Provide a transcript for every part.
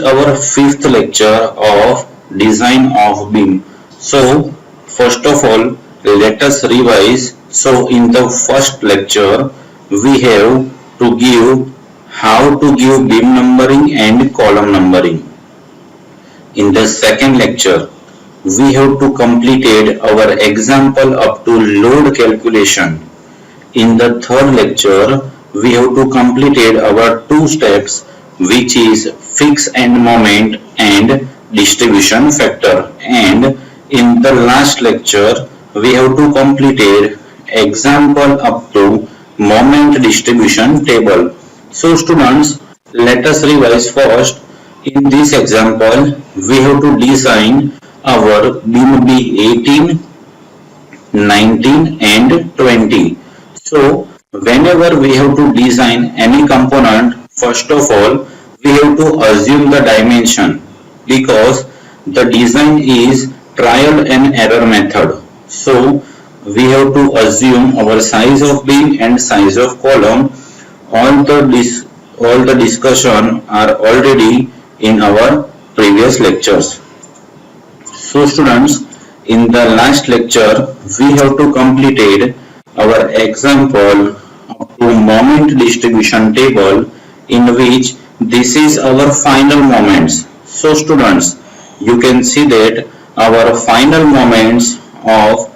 our fifth lecture of design of beam. So first of all, let us revise. So in the first lecture, we have to give how to give beam numbering and column numbering. In the second lecture, we have to completed our example up to load calculation. In the third lecture, we have to completed our two steps, which is fix and moment and distribution factor. And in the last lecture, we have to completed example up to moment distribution table. So students, let us revise first. In this example, we have to design our beam B18, 19 and 20. So whenever we have to design any component, first of all we have to assume the dimension, because the design is trial and error method. So we have to assume our size of beam and size of column. All the discussion are already in our previous lectures. So students, in the last lecture, we have to completed our example to moment distribution table, in which this is our final moments. So students, you can see that our final moments of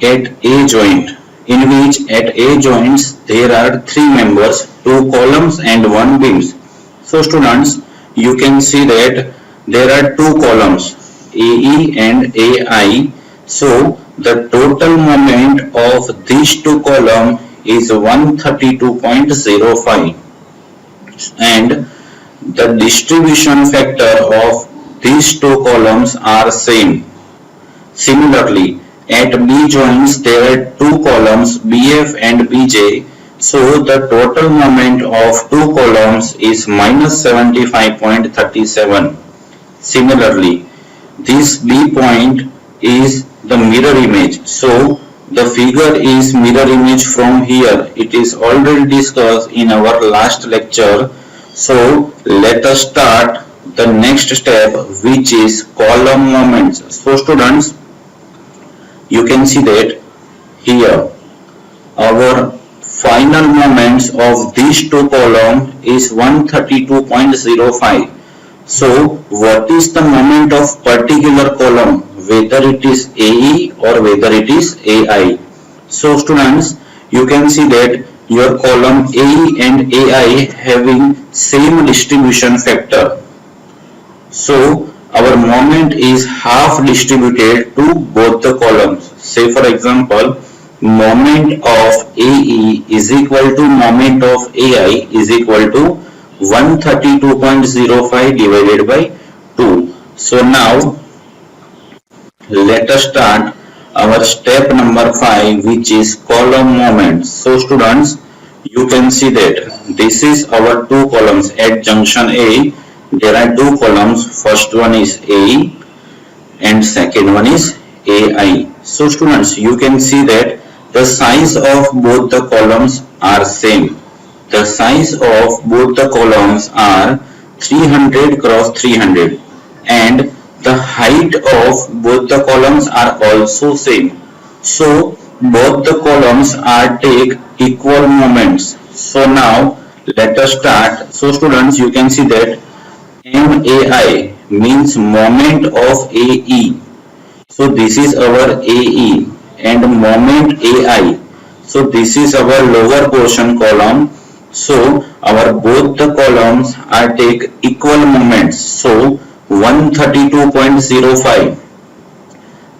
at A joint, in which at A joints there are three members, two columns and one beams. So students, you can see that there are two columns, AE and AI. So the total moment of these two columns is 132.05, and the distribution factor of these two columns are same. Similarly, at B joints there are two columns, BF and BJ. So the total moment of two columns is minus 75.37. Similarly, this B point is the mirror image. So the figure is mirror image from here. It is already discussed in our last lecture. So let us start the next step, which is column moments. So students, you can see that here our final moments of these two columns is 132.05. So what is the moment of particular column, whether it is AE or whether it is AI? So students, you can see that your column AE and AI having same distribution factor. So our moment is half distributed to both the columns. Say for example, moment of AE is equal to moment of AI is equal to 132.05 divided by 2. So now let us start our step number 5, which is column moments. So students, you can see that this is our two columns at junction A. There are two columns, first one is AE and second one is AI. So students, you can see that the size of both the columns are same. The size of both the columns are 300 cross 300, and the height of both the columns are also same. So both the columns are take equal moments. So now let us start. So students, you can see that MAI means moment of AE. So this is our AE, and moment AI. So this is our lower portion column. So our both the columns are take equal moments. So 132.05.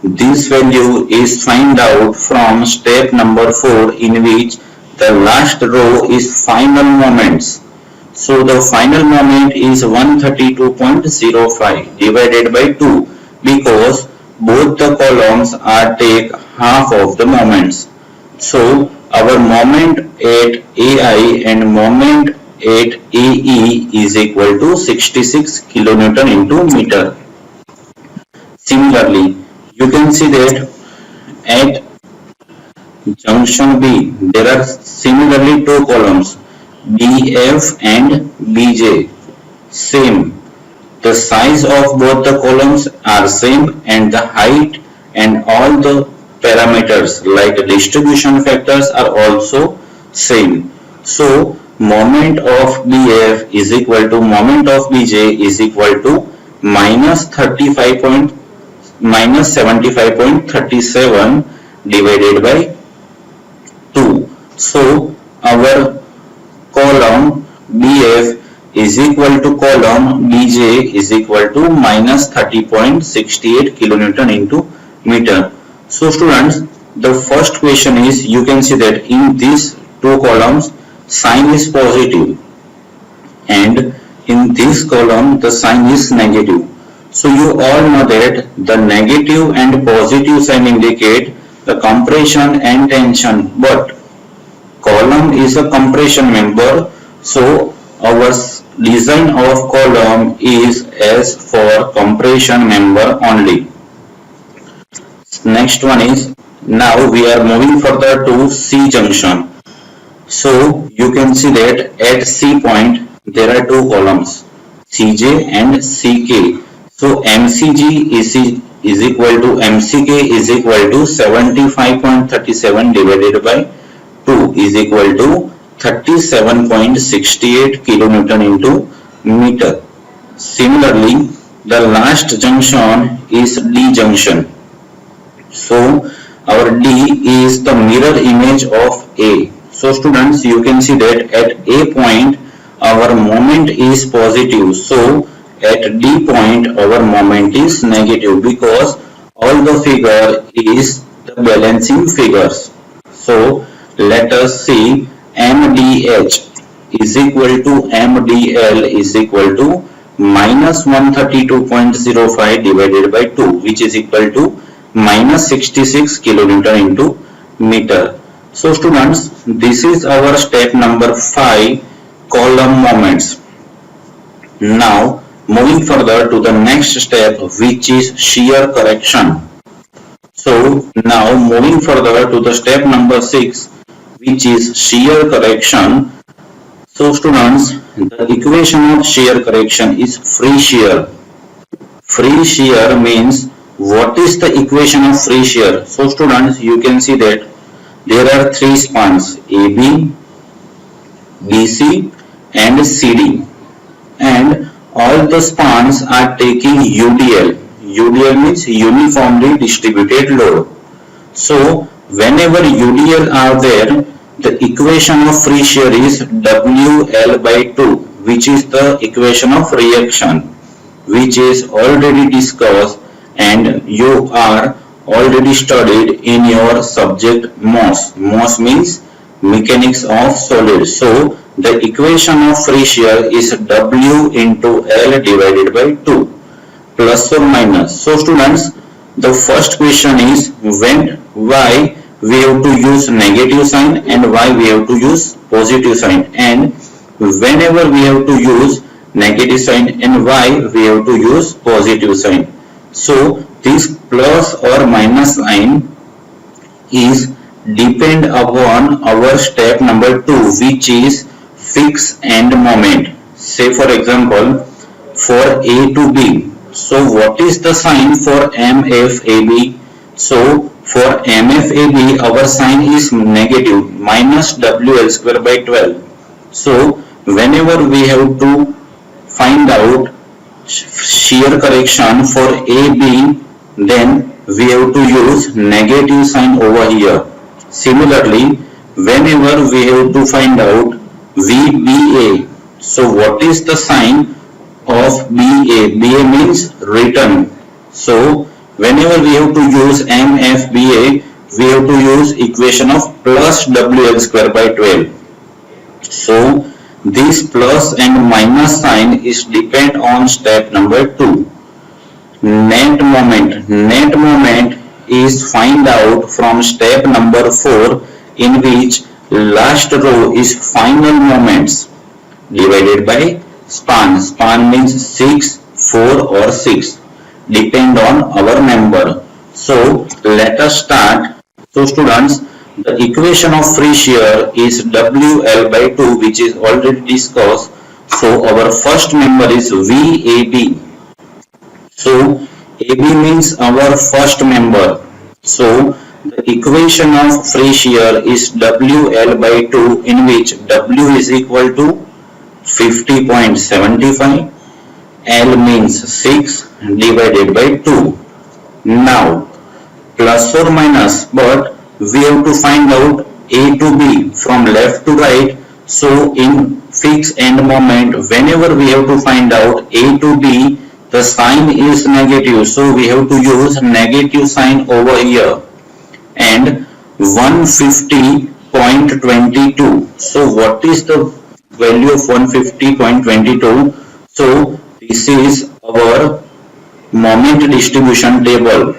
This value is find out from step number 4, in which the last row is final moments. So the final moment is 132.05 divided by 2, because both the columns are take half of the moments. So our moment at AI and moment at AE is equal to 66 kilonewton into meter. Similarly, you can see that at junction B there are similarly two columns, BF and BJ, same. the size of both the columns are same and the height and all the parameters like distribution factors are also same. So moment of BF is equal to moment of BJ is equal to minus 75.37 divided by 2. So our column BF is equal to column BJ is equal to minus 30.68 kilonewton into meter. So students, the first question is, you can see that in these two columns sign is positive and in this column the sign is negative. So you all know that the negative and positive sign indicate the compression and tension, but column is a compression member, so our design of column is as for compression member only. Next one is, now we are moving further to C junction. So you can see that at C point there are two columns, CJ and CK. So MCG is equal to MCK is equal to 75.37 divided by 2 is equal to 37.68 kilonewton into meter. Similarly, the last junction is D junction. So our D is the mirror image of A. So students, you can see that at A point our moment is positive. So at D point our moment is negative because all the figure is the balancing figures. So let us see MDH is equal to MDL is equal to minus 132.05 divided by 2, which is equal to minus 66 kilonewton into meter. So students, this is our step number 5, column moments. Now moving further to the next step, which is shear correction. So now moving further to the step number 6, which is shear correction. So students, the equation of shear correction is free shear. Free shear means, what is the equation of free shear? So students, you can see that there are three spans, AB, BC and CD, and all the spans are taking UDL. UDL means uniformly distributed load. So whenever UDL are there, the equation of free shear is WL by 2, which is the equation of reaction, which is already discussed and you are already studied in your subject MOS. MOS means mechanics of solids. So the equation of free shear is W into L divided by 2, plus or minus. So students, the first question is, why we have to use negative sign and why we have to use positive sign, and whenever we have to use negative sign and why we have to use positive sign. So this plus or minus sign is depend upon our step number 2, which is fix end moment. Say for example, for A to B. So what is the sign for MFAB? So for MFAB our sign is negative, minus WL square by 12. So whenever we have to find out shear correction for AB, then we have to use negative sign over here. Similarly, whenever we have to find out VBA, so what is the sign of BA? BA means return. So whenever we have to use MFBA, we have to use equation of plus WL square by 12. So this plus and minus sign is depend on step number 2. Net moment. Net moment is find out from step number 4, in which last row is final moments divided by span. Span means 6, 4 or 6. Depend on our member. So let us start. So students, the equation of free shear is WL by 2, which is already discussed. So our first member is VAB. So AB means our first member. So the equation of free shear is WL by 2, in which W is equal to 50.75, L means 6 divided by 2. Now plus or minus, but we have to find out A to B from left to right. So in fixed end moment, whenever we have to find out A to B, the sign is negative, so we have to use negative sign over here. And 150.22. So what is the value of 150.22? So this is our moment distribution table,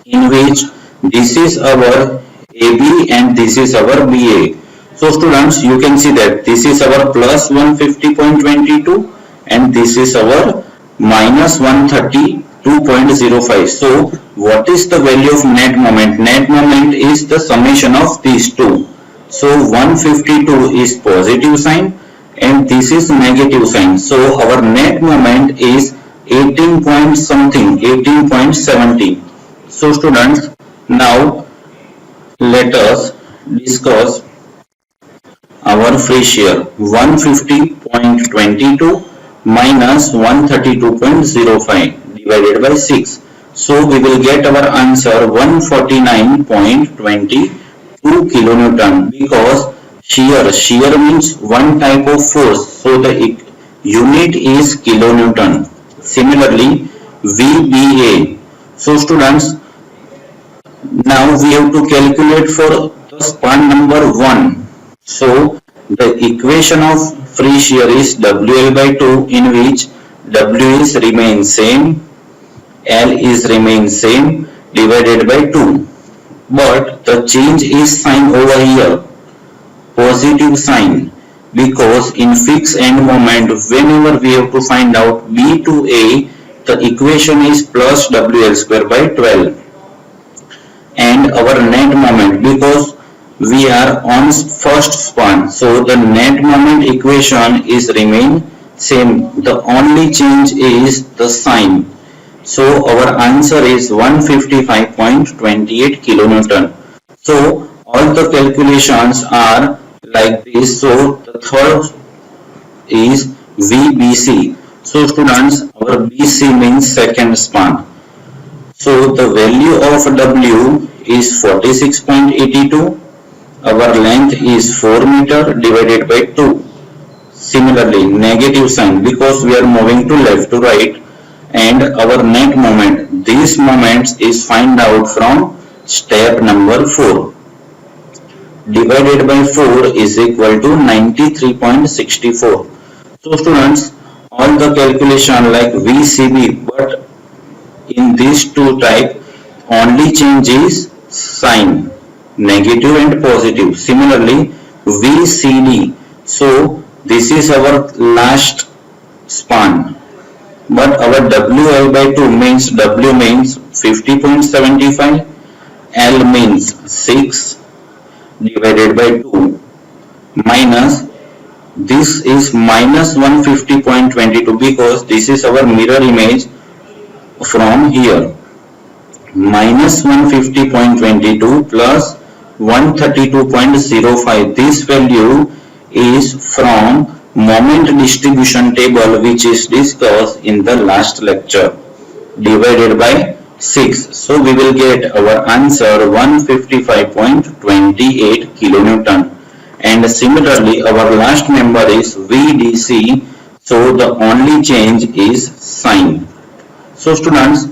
in which this is our AB and this is our BA. So students, you can see that this is our plus 150.22 and this is our minus 132.05. So what is the value of net moment? Net moment is the summation of these two. So 152 is positive sign and this is negative sign. So our net moment is 18 point something, 18.70. So students, now let us discuss our free shear. 150.22 minus 132.05 divided by 6. So we will get our answer 149.22 kilonewton, because shear means one type of force, so the unit is kilonewton. Similarly, VBA. So students, now we have to calculate for the span number 1. So the equation of free shear is WL by 2, in which W is remain same, L is remain same, divided by 2. But the change is sign over here, positive sign, because in fixed end moment, whenever we have to find out B to A, the equation is plus WL square by 12. And our net moment, because we are on first span, so the net moment equation is remain same, the only change is the sign. So our answer is 155.28 kilonewton. So all the calculations are like this. So the third is VBC. So students, our BC means second span. So the value of W is 46.82. Our length is 4 meter divided by 2. Similarly, negative sign, because we are moving to left to right. And our net moment, these moments is find out from step number 4. Divided by 4 is equal to 93.64. So students, all the calculation like VCB, but in these two type, only change is sign, negative and positive. Similarly, VCD. So this is our last span, but our WL by 2 means W means 50.75, L means 6 divided by 2, minus this is minus 150.22, because this is our mirror image from here, minus 150.22 plus 132.05. This value is from moment distribution table, which is discussed in the last lecture, divided by 6. So we will get our answer 155.28 kilonewton. And similarly, our last member is VDC. So the only change is sign. So students,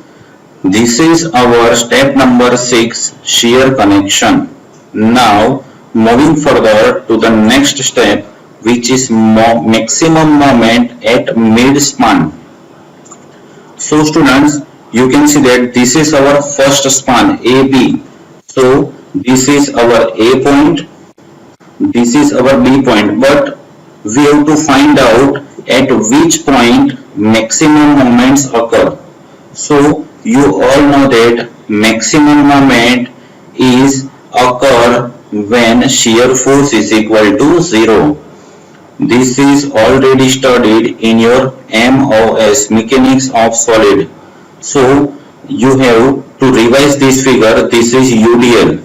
this is our step number 6, shear connection. Now moving further to the next step, which is maximum moment at mid span. So students, you can see that this is our first span AB. So this is our A point, this is our B point, but we have to find out at which point maximum moments occur. So you all know that maximum moment is occur when shear force is equal to 0. This is already studied in your MOS, Mechanics of Solid. So you have to revise this figure. This is UDL,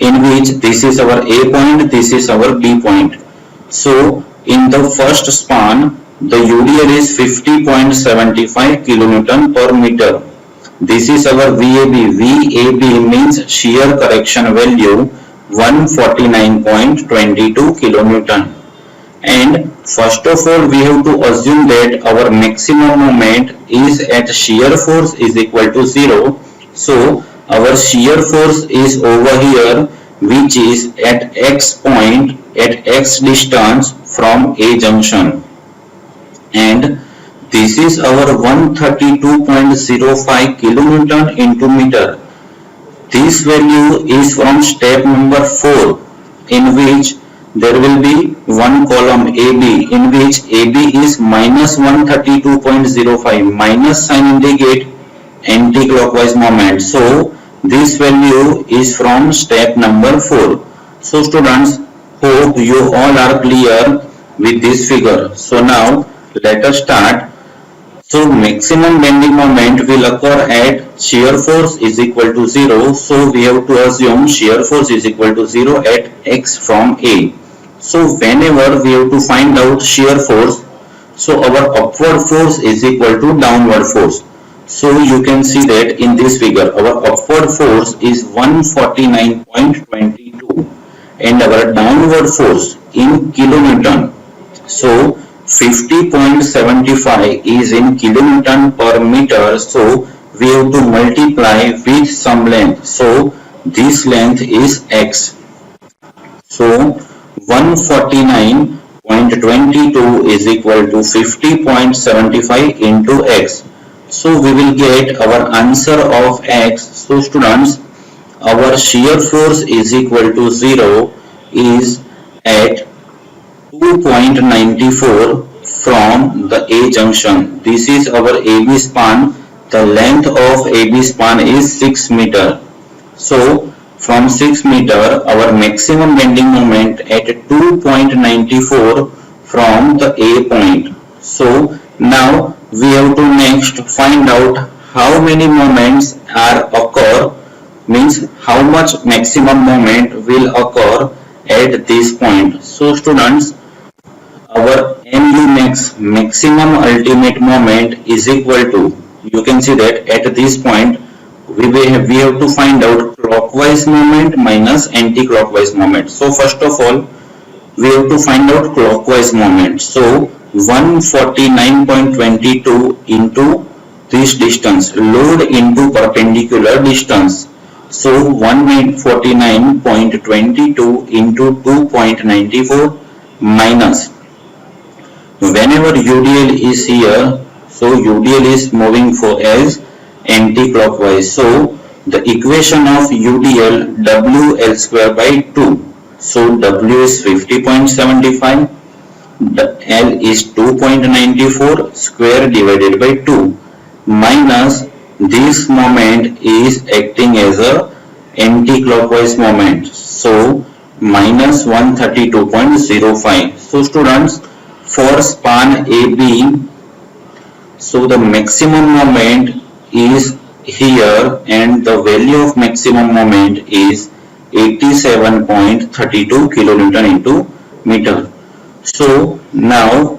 in which this is our A point, this is our B point. So in the first span, the UDL is 50.75 kilonewton per meter. This is our VAB. VAB means shear correction value 149.22 kilonewton. And first of all, we have to assume that our maximum moment is at shear force is equal to 0. So our shear force is over here, which is at X point, at X distance from A junction. And this is our 132.05 kilonewton into meter. This value is from step number 4, in which there will be one column AB, in which AB is minus 132.05, minus sign indicate anti-clockwise moment. So this value is from step number 4. So students, hope you all are clear with this figure. So now let us start. So maximum bending moment will occur at shear force is equal to 0. So we have to assume shear force is equal to 0 at X from A. So whenever we have to find out shear force, so our upward force is equal to downward force. So you can see that in this figure, our upward force is 149.22 and our downward force in kilonewton. So 50.75 is in kilonewton per meter. So we have to multiply with some length. So this length is X. So 149.22 is equal to 50.75 into X. So we will get our answer of X. So students, our shear force is equal to 0 is at 2.94 from the A junction. This is our AB span. The length of AB span is 6 meter. So from 6 meter, our maximum bending moment at 2.94 from the A point. So now we have to next find out how many moments are occur, means how much maximum moment will occur at this point. So students, our MU max, maximum ultimate moment, is equal to, you can see that at this point we have to find out clockwise moment minus anti-clockwise moment. So first of all, we have to find out clockwise moment. So 149.22 into this distance, load into perpendicular distance. So 149.22 into 2.94 minus, whenever UDL is here, so UDL is moving for as anti-clockwise. So the equation of UDL, WL square by 2. So W is 50.75, the L is 2.94 square divided by 2 minus this moment is acting as a anti-clockwise moment. So minus 132.05. So students, for span AB, so the maximum moment is here and the value of maximum moment is 87.32 kilonewton into meter. So now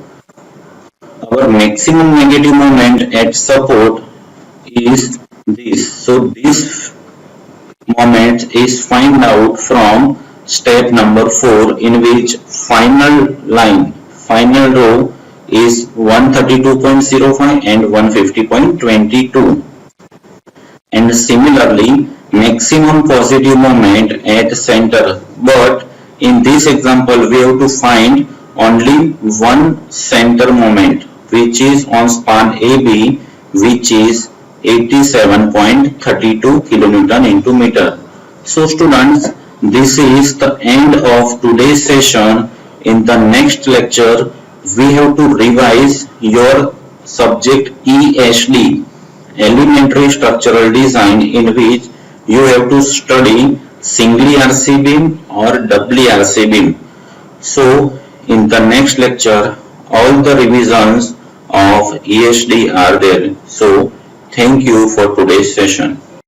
our maximum negative moment at support is this. So this moment is find out from step number 4, in which final line, final row is 132.05 and 150.22. And similarly, maximum positive moment at center. But in this example, we have to find only one center moment, which is on span AB, which is 87.32 kilonewton into meter. So students, this is the end of today's session. In the next lecture, we have to revise your subject ESD, Elementary Structural Design, in which you have to study singly RC beam or doubly RC beam. So in the next lecture, all the revisions of ESD are there. So Thank you for today's session.